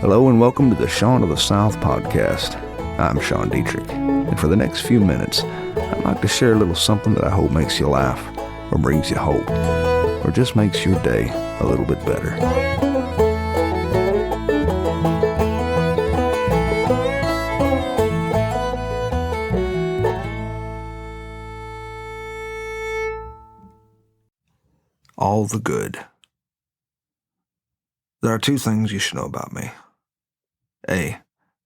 Hello and welcome to the Sean of the South podcast. I'm Sean Dietrich, and for the next few minutes, I'd like to share a little something that I hope makes you laugh, or brings you hope, or just makes your day a little bit better. All the good. There are two things you should know about me. A,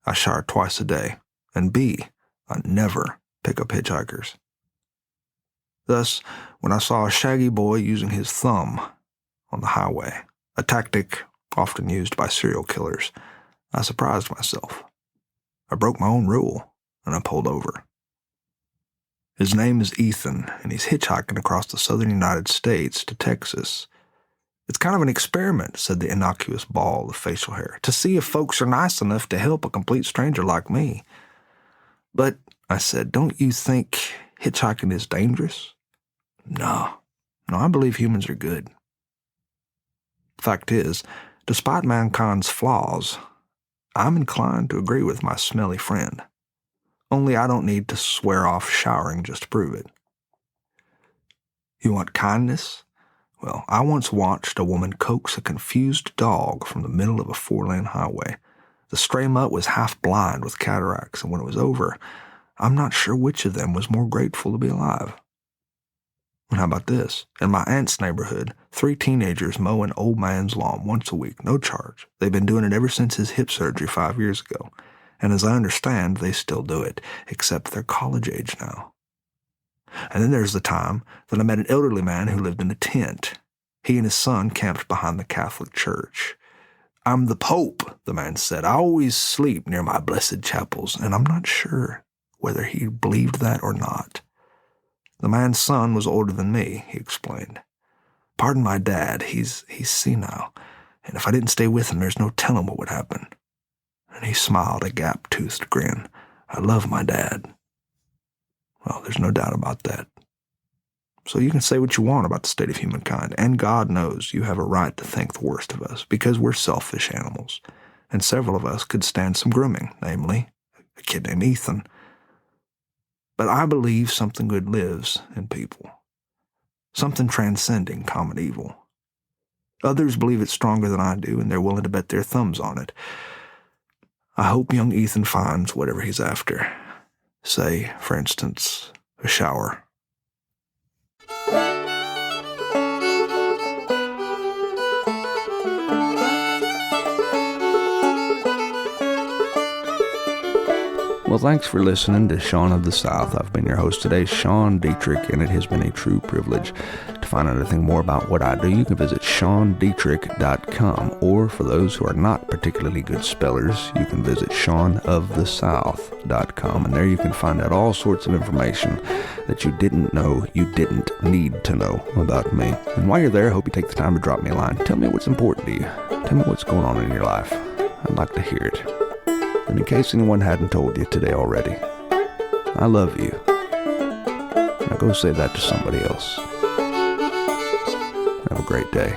I shower twice a day, and B, I never pick up hitchhikers. Thus, when I saw a shaggy boy using his thumb on the highway, a tactic often used by serial killers, I surprised myself. I broke my own rule, and I pulled over. His name is Ethan, and he's hitchhiking across the southern United States to Texas. It's kind of an experiment, said the innocuous ball of facial hair, to see if folks are nice enough to help a complete stranger like me. But, I said, don't you think hitchhiking is dangerous? No, I believe humans are good. Fact is, despite mankind's flaws, I'm inclined to agree with my smelly friend. Only I don't need to swear off showering just to prove it. You want kindness? Well, I once watched a woman coax a confused dog from the middle of a 4-lane highway. The stray mutt was half blind with cataracts, and when it was over, I'm not sure which of them was more grateful to be alive. And how about this? In my aunt's neighborhood, 3 teenagers mow an old man's lawn once a week, no charge. They've been doing it ever since his hip surgery 5 years ago. And as I understand, they still do it, except they're college age now. And then there's the time that I met an elderly man who lived in a tent. He and his son camped behind the Catholic church. I'm the Pope, the man said. I always sleep near my blessed chapels, and I'm not sure whether he believed that or not. The man's son was older than me, he explained. Pardon my dad, he's senile, and if I didn't stay with him, there's no telling what would happen. And he smiled a gap-toothed grin. I love my dad. Well, there's no doubt about that. So you can say what you want about the state of humankind, and God knows you have a right to think the worst of us, because we're selfish animals, and several of us could stand some grooming, namely, a kid named Ethan. But I believe something good lives in people, something transcending common evil. Others believe it's stronger than I do, and they're willing to bet their thumbs on it. I hope young Ethan finds whatever he's after. Say, for instance, a shower. Well, thanks for listening to Sean of the South. I've been your host today, Sean Dietrich, and it has been a true privilege. To find out anything more about what I do, you can visit SeanDietrich.com, or for those who are not particularly good spellers, you can visit SeanOfTheSouth.com, and there you can find out all sorts of information that you didn't know you didn't need to know about me. And while you're there, I hope you take the time to drop me a line. Tell me what's important to you. Tell me what's going on in your life. I'd like to hear it. And in case anyone hadn't told you today already, I love you. Now go say that to somebody else. Have a great day.